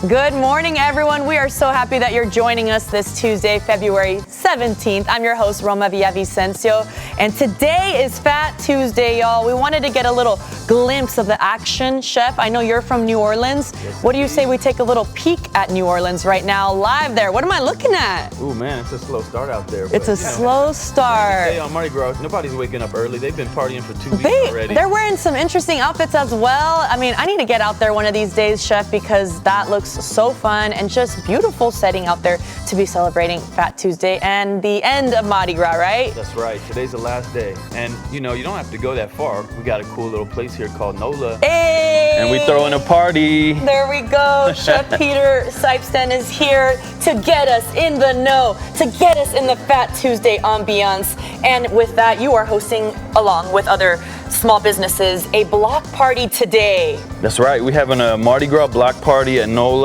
Good morning, everyone. We are so happy that you're joining us this Tuesday, February 17th. I'm your host, Roma Villavicencio, and today is Fat Tuesday, y'all. We wanted to get a little glimpse of the action. Chef, I know you're from New Orleans. Yes, what do you say we take a little peek at New Orleans right now, live there? What am I looking at? Ooh, man, it's a slow start out there. It's a slow start. Today on Mardi Gras, nobody's waking up early. They've been partying for 2 weeks already. They're wearing some interesting outfits as well. I mean, I need to get out there one of these days, Chef, because that looks so fun and just beautiful setting out there to be celebrating Fat Tuesday and the end of Mardi Gras, right? That's right. Today's the last day. And, you know, you don't have to go that far. We got a cool little place here called NOLA. Hey! And we throwing a party. There we go. Chef Peter Sypesteyn is here to get us in the know, to get us in the Fat Tuesday ambiance. And with that, you are hosting, along with other small businesses, a block party today. That's right. We're having a Mardi Gras block party at NOLA.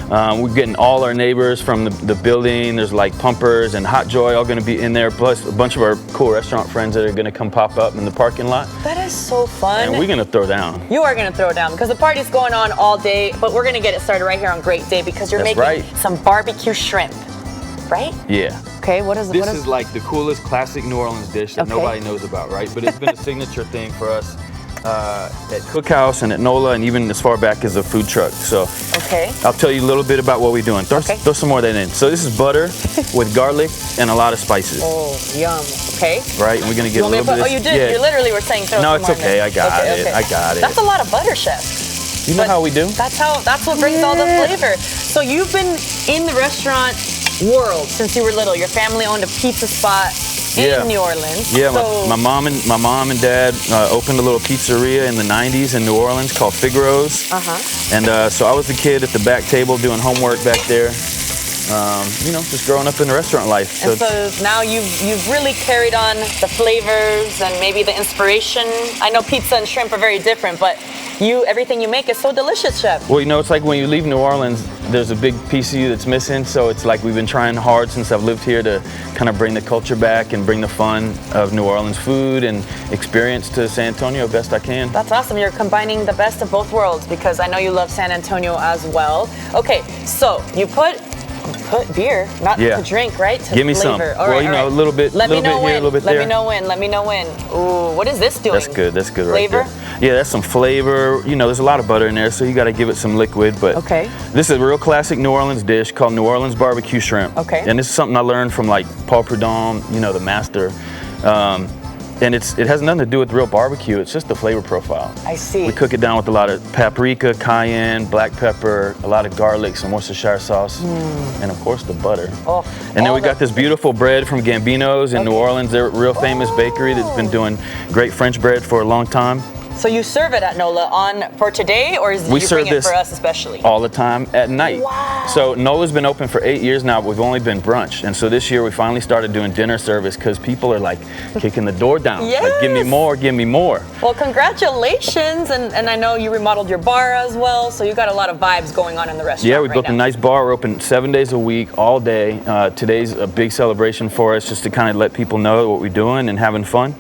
We're getting all our neighbors from the building. There's like Pumpers and Hot Joy all going to be in there, plus a bunch of our cool restaurant friends that are going to come pop up in the parking lot. That is so fun. And we're going to throw down. You are going to throw down because the party's going on all day, but we're going to get it started right here on Great Day because you're making some barbecue shrimp, right? Yeah. Okay, what is it? This is like the coolest classic New Orleans dish that nobody knows about, right? But it's been a signature thing for us at Cookhouse and at NOLA and even as far back as a food truck. So I'll tell you a little bit about what we're doing. Throw some more of that in. So this is butter with garlic and a lot of spices. Oh, yum. Okay. Right, and we're gonna get a little bit of this. Oh, you did? Yeah. You literally were saying throw some more. No, it's okay. I got it. I got it. That's a lot of butter, Chef. You know how we do? That's what brings all the flavor. So you've been in the restaurant world since you were little. Your family owned a pizza spot in New Orleans. Yeah, my mom and dad opened a little pizzeria in the 90s in New Orleans called Figaro's. And so I was the kid at the back table doing homework back there. You know, just growing up in the restaurant life. And so now you've really carried on the flavors and maybe the inspiration. I know pizza and shrimp are very different, but everything you make is so delicious, Chef. Well, you know, it's like when you leave New Orleans, there's a big piece of you that's missing. So it's like we've been trying hard since I've lived here to kind of bring the culture back and bring the fun of New Orleans food and experience to San Antonio best I can. That's awesome. You're combining the best of both worlds because I know you love San Antonio as well. Okay, so you put beer, not to drink, right? To Give me flavor. some. Well, you know, a little bit here, a little bit there. Let me know when. Ooh, what is this doing? That's good right there. Yeah, that's some flavor. You know, there's a lot of butter in there, so you got to give it some liquid. But this is a real classic New Orleans dish called New Orleans barbecue shrimp. And this is something I learned from like Paul Prudhomme, you know, the master. And it has nothing to do with real barbecue. It's just the flavor profile. I see. We cook it down with a lot of paprika, cayenne, black pepper, a lot of garlic, some Worcestershire sauce, and of course the butter. And then we got this beautiful bread from Gambino's in New Orleans. They're a real famous bakery that's been doing great French bread for a long time. So you serve it at NOLA for today, or you bring it for us especially? All the time at night. Wow. So NOLA's been open for 8 years now, but we've only been brunch. And so this year we finally started doing dinner service because people are like kicking the door down. Yes. Like, give me more, give me more. Well, congratulations. And I know you remodeled your bar as well, so you got a lot of vibes going on in the restaurant. Yeah, we built a nice bar. We're open 7 days a week, all day. Today's a big celebration for us just to kind of let people know what we're doing and having fun.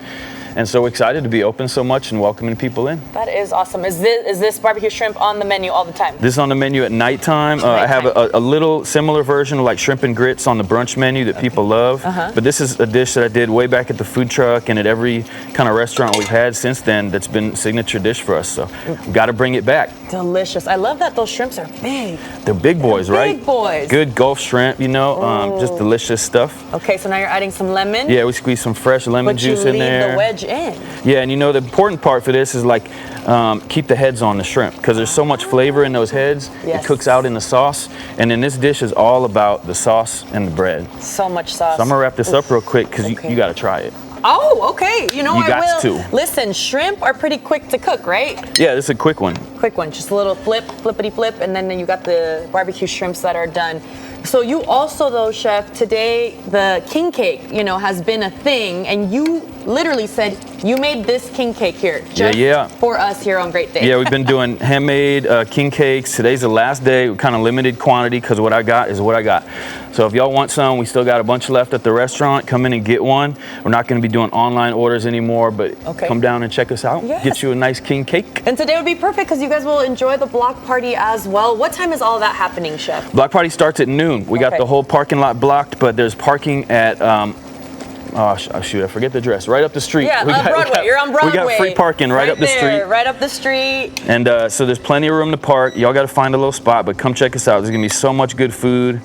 And so excited to be open so much and welcoming people in. That is awesome. Is this barbecue shrimp on the menu all the time? This is on the menu at nighttime. I have a little similar version of like shrimp and grits on the brunch menu that people love. But this is a dish that I did way back at the food truck and at every kind of restaurant we've had since then that's been a signature dish for us. So got to bring it back. Delicious. I love that those shrimps are big. They're big boys, right? Big boys. Good Gulf shrimp, you know, just delicious stuff. Okay, so now you're adding some lemon. Yeah, we squeeze some fresh lemon juice in there. But you leave the wedge in. Yeah, and you know the important part for this is like keep the heads on the shrimp because there's so much flavor in those heads. It cooks out in the sauce, and then this dish is all about the sauce and the bread. So much sauce. So I'm gonna wrap this up real quick because you got to try it. Oh, okay. You know, I will. To. Listen, shrimp are pretty quick to cook, right? Yeah, this is a quick one. Quick one, just a little flippity flip, and then you got the barbecue shrimps that are done. So you also, though, Chef, today the king cake, has been a thing, and you literally said you made this king cake here just for us here on Great Day. Yeah, we've been doing handmade king cakes. Today's the last day. We're kind of limited quantity because what I got is what I got. So if y'all want some, we still got a bunch left at the restaurant. Come in and get one. We're not going to be doing online orders anymore, but come down and check us out. Yes. Get you a nice king cake. And today would be perfect because you guys will enjoy the block party as well. What time is all that happening, Chef? Block party starts at noon. We got the whole parking lot blocked, but there's parking at oh shoot, I forget the address. Right up the street. Yeah, Broadway. You're on Broadway. We got free parking right up the street. Right up the street. And so there's plenty of room to park. Y'all got to find a little spot, but come check us out. There's gonna be so much good food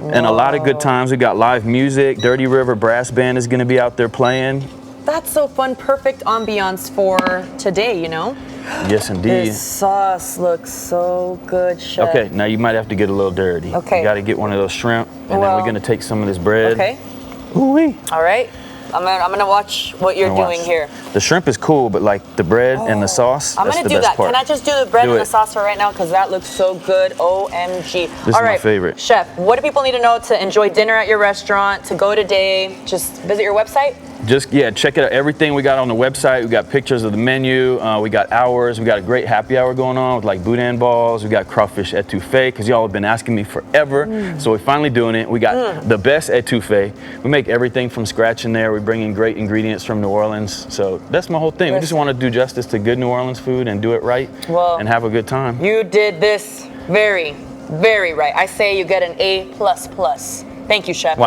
and a lot of good times. We got live music. Dirty River Brass Band is gonna be out there playing. That's so fun. Perfect ambiance for today, Yes, indeed. This sauce looks so good, Chef. Okay, now you might have to get a little dirty. Okay. You got to get one of those shrimp, and then we're gonna take some of this bread. Okay. Ooh-wee. All right. I'm gonna watch what you're doing here. The shrimp is cool, but like the bread and the sauce, I'm gonna do that. Can I just do the bread and the sauce for right now? Because that looks so good. OMG. This is my favorite. Chef, what do people need to know to enjoy dinner at your restaurant, to go today? Just visit your website? Just, check it out. Everything we got on the website. We got pictures of the menu. We got hours. We got a great happy hour going on with like boudin balls. We got crawfish etouffee because y'all have been asking me forever. So we're finally doing it. We got the best etouffee. We make everything from scratch in there. We bring in great ingredients from New Orleans. So that's my whole thing. We just want to do justice to good New Orleans food and do it right and have a good time. You did this very, very right. I say you get an A++. Thank you, Chef.